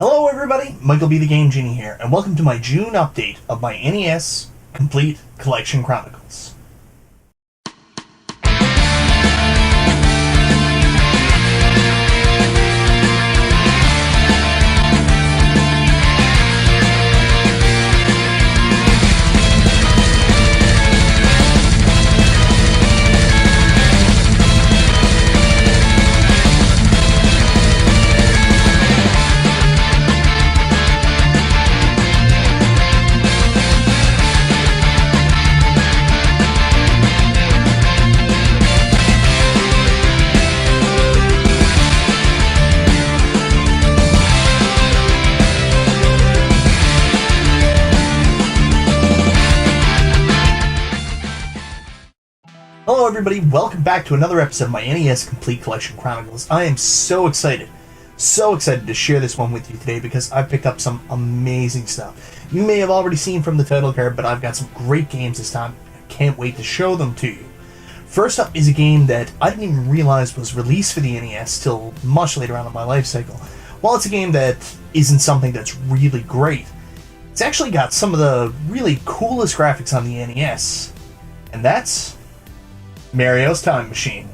Hello everybody, Michael B. the Game Genie here, and welcome to my June update of my NES Complete Collection Chronicles. Hello everybody, welcome back to another episode of my NES Complete Collection Chronicles. I am so excited to share this one with you today because I've picked up some amazing stuff. You may have already seen from the title card, but I've got some great games this time. I can't wait to show them to you. First up is a game that I didn't even realize was released for the NES till much later on in my life cycle. While it's a game that isn't something that's really great, it's actually got some of the really coolest graphics on the NES, and that's Mario's Time Machine.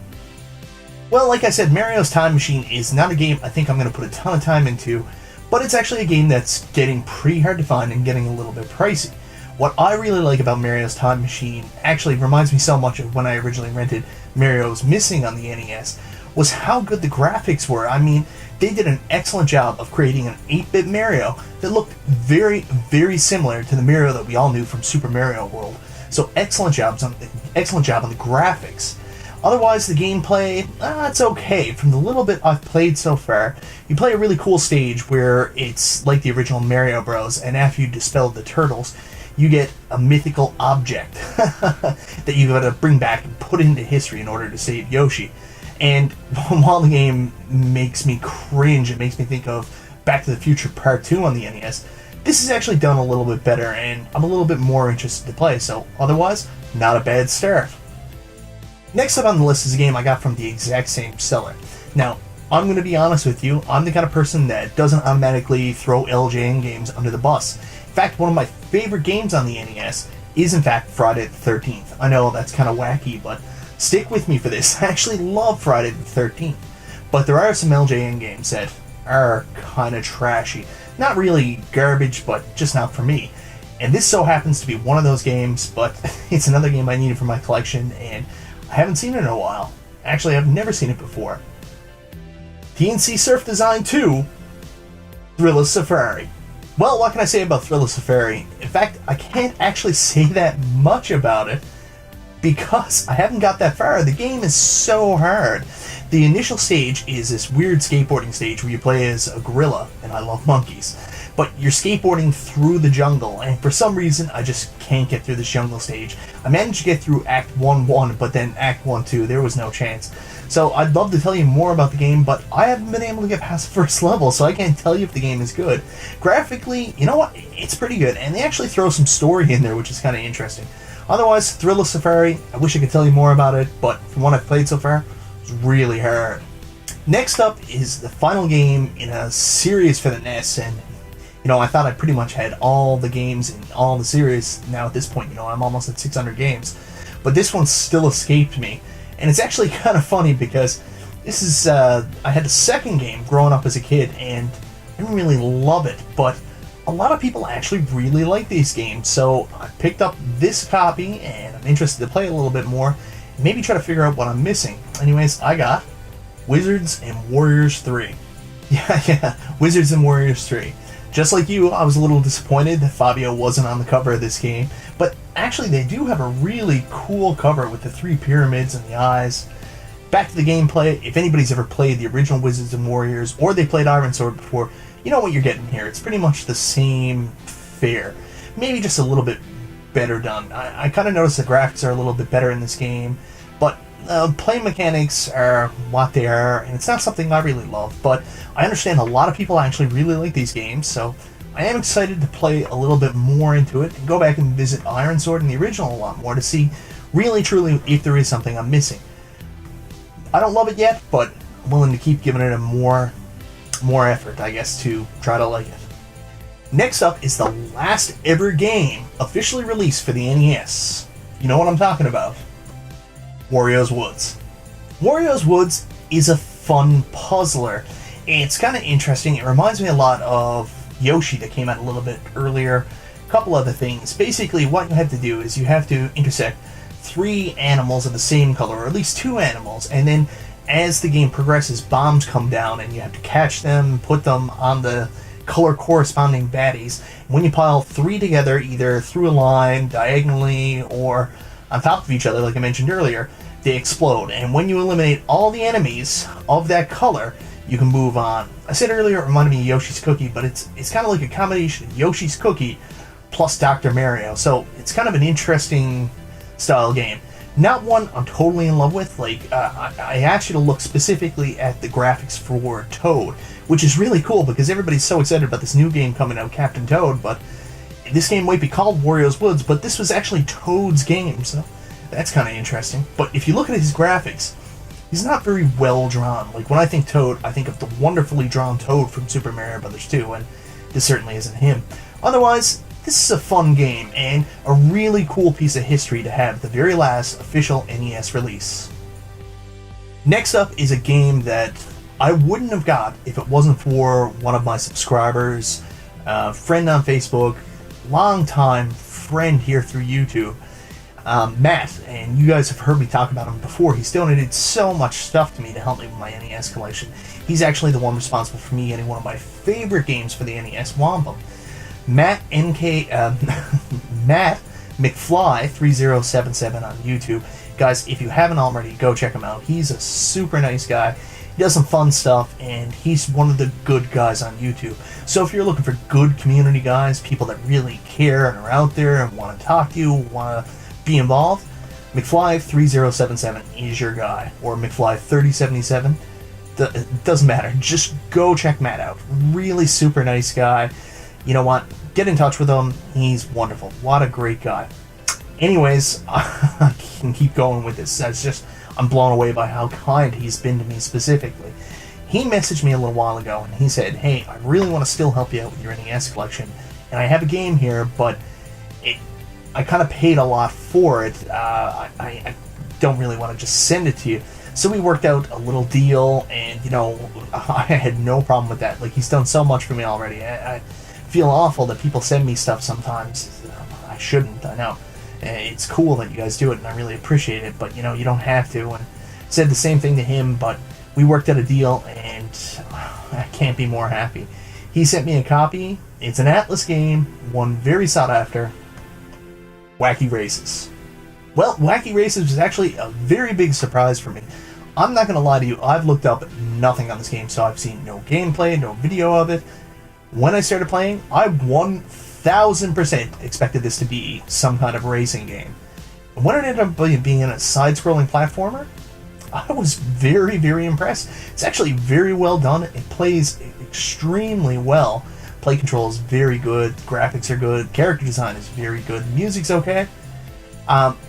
Well, like I said, Mario's Time Machine is not a game I think I'm going to put a ton of time into, but it's actually a game that's getting pretty hard to find and getting a little bit pricey. What I really like about Mario's Time Machine actually reminds me so much of when I originally rented Mario's Missing on the NES, was how good the graphics were. I mean, they did an excellent job of creating an 8-bit Mario that looked very, very similar to the Mario that we all knew from Super Mario World. So excellent job on the graphics. Otherwise, the gameplay, it's okay. From the little bit I've played so far, you play a really cool stage where it's like the original Mario Bros. And after you dispel the turtles, you get a mythical object that you've got to bring back and put into history in order to save Yoshi. And while the game makes me cringe, it makes me think of Back to the Future Part 2 on the NES, this is actually done a little bit better, and I'm a little bit more interested to play, so otherwise, not a bad start. Next up on the list is a game I got from the exact same seller. Now, I'm going to be honest with you, I'm the kind of person that doesn't automatically throw LJN games under the bus. In fact, one of my favorite games on the NES is in fact Friday the 13th. I know that's kind of wacky, but stick with me for this. I actually love Friday the 13th. But there are some LJN games that are kind of trashy. Not really garbage, but just not for me. And this so happens to be one of those games, but it's another game I needed for my collection, and I haven't seen it in a while. Actually, I've never seen it before. T&C Surf Designs 2, Thriller Safari. Well, what can I say about Thriller Safari? In fact, I can't actually say that much about it because I haven't got that far. The game is so hard. The initial stage is this weird skateboarding stage where you play as a gorilla, and I love monkeys. But you're skateboarding through the jungle, and for some reason, I just can't get through this jungle stage. I managed to get through Act 1-1, but then Act 1-2, there was no chance. So I'd love to tell you more about the game, but I haven't been able to get past the first level, so I can't tell you if the game is good. Graphically, you know what? It's pretty good, and they actually throw some story in there, which is kind of interesting. Otherwise, Thriller Safari, I wish I could tell you more about it, but from what I've played so far, it's really hard. Next up is the final game in a series for the NES, and I thought I pretty much had all the games in all the series. Now at this point, I'm almost at 600 games. But this one still escaped me. And it's actually kind of funny because this is, I had the second game growing up as a kid, and I didn't really love it, but a lot of people actually really like these games. So I picked up this copy, and I'm interested to play a little bit more, and maybe try to figure out what I'm missing. Anyways, I got Wizards and Warriors 3. Yeah, Wizards and Warriors 3. Just like you, I was a little disappointed that Fabio wasn't on the cover of this game, but actually they do have a really cool cover with the 3 pyramids and the eyes. Back to the gameplay, if anybody's ever played the original Wizards and Warriors, or they played Iron Sword before, you know what you're getting here. It's pretty much the same fare. Maybe just a little bit better done. I kind of noticed the graphics are a little bit better in this game, but play mechanics are what they are, and it's not something I really love, but I understand a lot of people actually really like these games, so I am excited to play a little bit more into it and go back and visit Iron Sword and the original a lot more to see really truly if there is something I'm missing. I don't love it yet, but I'm willing to keep giving it a more some more effort, I guess, to try to like it. Next up is the last ever game officially released for the NES. You know what I'm talking about. Wario's Woods. Wario's Woods is a fun puzzler. It's kind of interesting. It reminds me a lot of Yoshi that came out a little bit earlier. A couple other things. Basically, what you have to do is you have to intersect 3 animals of the same color, or at least 2 animals, and then as the game progresses, bombs come down and you have to catch them, put them on the color corresponding baddies. When you pile 3 together, either through a line, diagonally, or on top of each other, like I mentioned earlier, they explode. And when you eliminate all the enemies of that color, you can move on. I said earlier it reminded me of Yoshi's Cookie, but it's kind of like a combination of Yoshi's Cookie plus Dr. Mario. So it's kind of an interesting style game. Not one I'm totally in love with. Like, I asked you to look specifically at the graphics for Toad, which is really cool because everybody's so excited about this new game coming out, Captain Toad, but this game might be called Wario's Woods, but this was actually Toad's game, so that's kind of interesting. But if you look at his graphics, he's not very well drawn. Like, when I think Toad, I think of the wonderfully drawn Toad from Super Mario Bros. 2, and this certainly isn't him. Otherwise, this is a fun game, and a really cool piece of history to have the very last official NES release. Next up is a game that I wouldn't have got if it wasn't for one of my subscribers, friend on Facebook, long-time friend here through YouTube, Matt, and you guys have heard me talk about him before. He's donated so much stuff to me to help me with my NES collection. He's actually the one responsible for me getting one of my favorite games for the NES, Wampum. Matt McFly 3077 on YouTube. Guys, if you haven't already, go check him out. He's a super nice guy. He does some fun stuff, and he's one of the good guys on YouTube. So if you're looking for good community guys, people that really care and are out there and want to talk to you, want to be involved, McFly 3077 is your guy. Or McFly 3077. It doesn't matter. Just go check Matt out. Really super nice guy. You know what? Get in touch with him. He's wonderful. What a great guy. Anyways, I can keep going with this. I'm blown away by how kind he's been to me specifically. He messaged me a little while ago and he said, hey, I really want to still help you out with your NES collection. And I have a game here, but I kind of paid a lot for it. I don't really want to just send it to you. So we worked out a little deal, and, you know, I had no problem with that. Like, he's done so much for me already. I feel awful that people send me stuff sometimes. I shouldn't, I know. It's cool that you guys do it, and I really appreciate it, but, you know, you don't have to. And said the same thing to him, but we worked out a deal, and I can't be more happy. He sent me a copy. It's an Atlas game, one very sought after, Wacky Races. Well, Wacky Races was actually a very big surprise for me. I'm not going to lie to you, I've looked up nothing on this game, so I've seen no gameplay, no video of it. When I started playing, I 1000% expected this to be some kind of racing game. And when it ended up being a side-scrolling platformer, I was very, very impressed. It's actually very well done. It plays extremely well. Play control is very good. Graphics are good. Character design is very good. Music's okay.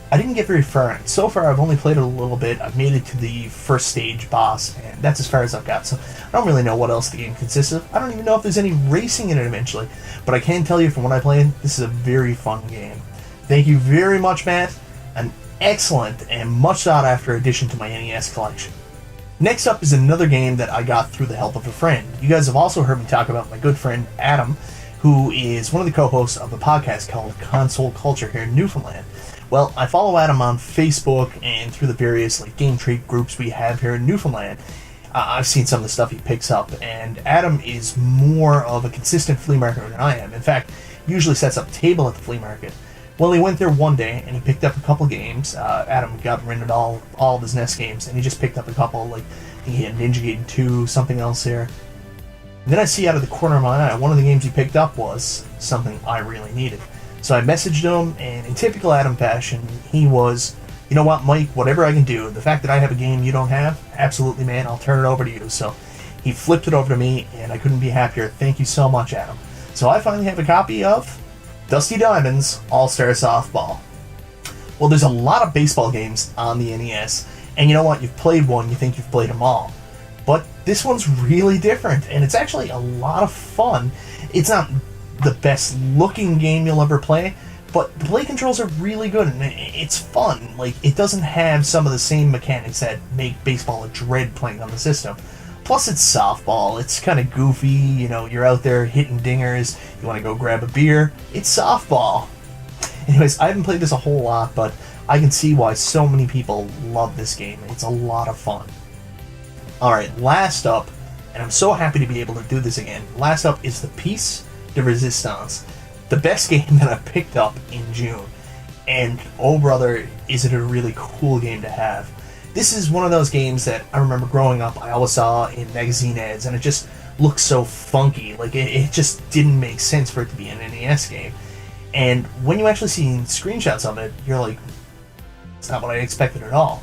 I didn't get very far in it. So far, I've only played it a little bit. I've made it to the first stage boss, and that's as far as I've got. So I don't really know what else the game consists of. I don't even know if there's any racing in it eventually. But I can tell you from what I played, this is a very fun game. Thank you very much, Matt. An excellent and much sought after addition to my NES collection. Next up is another game that I got through the help of a friend. You guys have also heard me talk about my good friend Adam, who is one of the co-hosts of a podcast called Console Culture here in Newfoundland. Well, I follow Adam on Facebook and through the various Game Treat groups we have here in Newfoundland. I've seen some of the stuff he picks up, and Adam is more of a consistent flea marketer than I am. In fact, he usually sets up a table at the flea market. Well, he went there one day and he picked up a couple games. Adam got rid of all of his NES games, and he just picked up a couple. Like, he had Ninja Gaiden 2, something else there. And then I see out of the corner of my eye, one of the games he picked up was something I really needed. So I messaged him, and in typical Adam fashion, he was, you know what, Mike, whatever I can do, the fact that I have a game you don't have, absolutely, man, I'll turn it over to you. So he flipped it over to me, and I couldn't be happier. Thank you so much, Adam. So I finally have a copy of Dusty Diamond's All-Star Softball. Well, there's a lot of baseball games on the NES, and you know what, you've played one, you think you've played them all. But this one's really different, and it's actually a lot of fun. It's not the best looking game you'll ever play, but the play controls are really good, and it's fun. Like, it doesn't have some of the same mechanics that make baseball a dread playing on the system. Plus, it's softball. It's kind of goofy. You know, you're out there hitting dingers. You want to go grab a beer. It's softball. Anyways, I haven't played this a whole lot, but I can see why so many people love this game. It's a lot of fun. Alright, last up, and I'm so happy to be able to do this again, last up is the Piece de Resistance, the best game that I picked up in June. And oh brother, is it a really cool game to have. This is one of those games that I remember growing up, I always saw in magazine ads, and it just looked so funky. Like, it just didn't make sense for it to be an NES game. And when you actually see screenshots of it, you're like, it's not what I expected at all.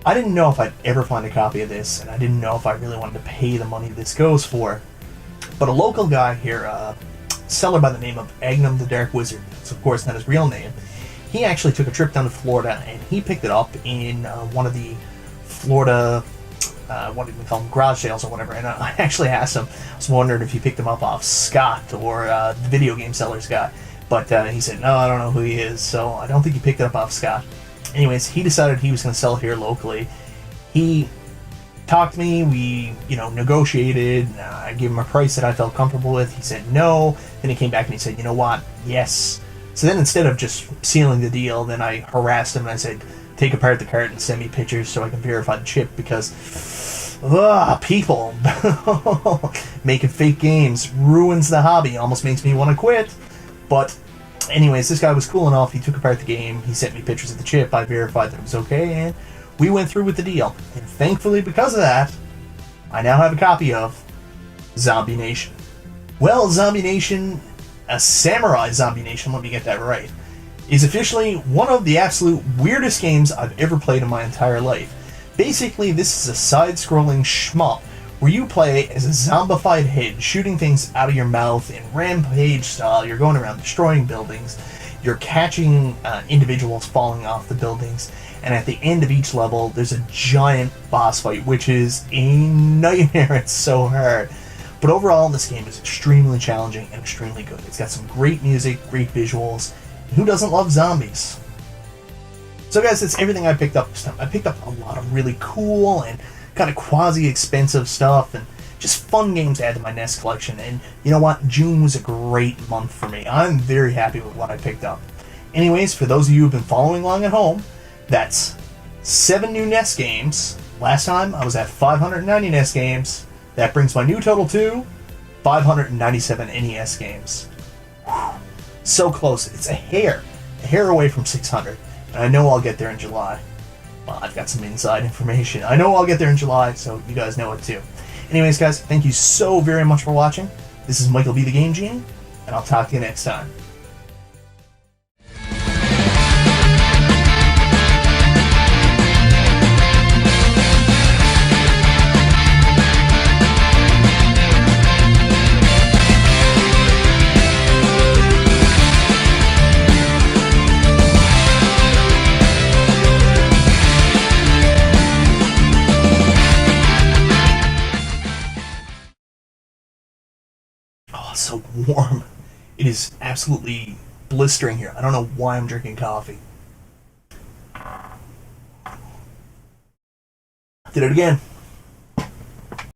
I didn't know if I'd ever find a copy of this, and I didn't know if I really wanted to pay the money this goes for. But a local guy here, a seller by the name of Agnum the Dark Wizard, that's of course not his real name, he actually took a trip down to Florida, and he picked it up in one of the Florida, what do we call them, garage sales or whatever. And I actually asked him, I was wondering if he picked them up off Scott or the video game seller's guy. But he said, no, I don't know who he is, so I don't think he picked it up off Scott. Anyways, he decided he was going to sell it here locally. He talked to me, we, negotiated. I gave him a price that I felt comfortable with. He said no. Then he came back and he said, you know what, yes. So then instead of just sealing the deal, then I harassed him and I said, take apart the cart and send me pictures so I can verify the chip, because people making fake games ruins the hobby, almost makes me want to quit. But anyways, this guy was cool enough. He took apart the game, he sent me pictures of the chip, I verified that it was okay, and we went through with the deal. And thankfully, because of that, I now have a copy of Zombie Nation. Well, Zombie Nation, a samurai Zombie Nation, let me get that right, is officially one of the absolute weirdest games I've ever played in my entire life. Basically, this is a side-scrolling shmup where you play as a zombified head, shooting things out of your mouth in rampage style. You're going around destroying buildings, you're catching individuals falling off the buildings, and at the end of each level, there's a giant boss fight, which is a nightmare. It's so hard. But overall, this game is extremely challenging and extremely good. It's got some great music, great visuals. Who doesn't love zombies? So guys, that's everything I picked up this time. I picked up a lot of really cool and kind of quasi-expensive stuff, and just fun games to add to my NES collection. And you know what? June was a great month for me. I'm very happy with what I picked up. Anyways, for those of you who've been following along at home, that's 7 new NES games. Last time I was at 590 NES games. That brings my new total to 597 NES games. Whew. So close. It's a hair away from 600. And I know I'll get there in July. Well, I've got some inside information. I know I'll get there in July, so you guys know it too. Anyways, guys, thank you so very much for watching. This is Michael B. the Game Genie, and I'll talk to you next time. Oh, it's so warm. It is absolutely blistering here. I don't know why I'm drinking coffee. Did it again.